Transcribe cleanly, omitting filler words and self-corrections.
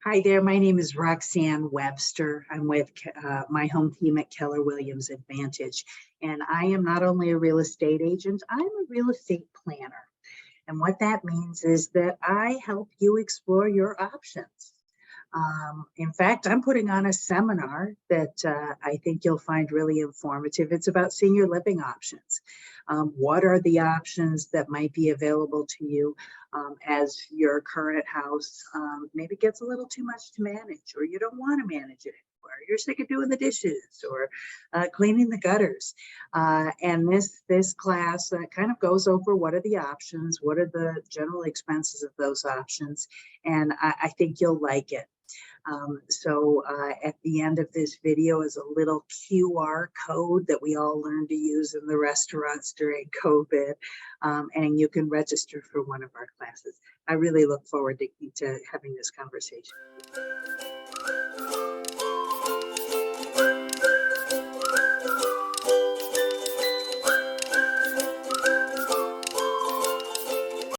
Hi there, my name is Roxanne Webster. I'm with my home team at Keller Williams Advantage. And I am not only a real estate agent, I'm a real estate planner. And what that means is that I help you explore your options. In fact, I'm putting on a seminar that I think you'll find really informative. It's about senior living options. What are the options that might be available to you as your current house maybe gets a little too much to manage, or you don't want to manage it anymore, you're sick of doing the dishes or cleaning the gutters. And this class kind of goes over what are the options, what are the general expenses of those options, and I think you'll like it. At the end of this video is a little QR code that we all learned to use in the restaurants during COVID, and you can register for one of our classes. I really look forward to having this conversation.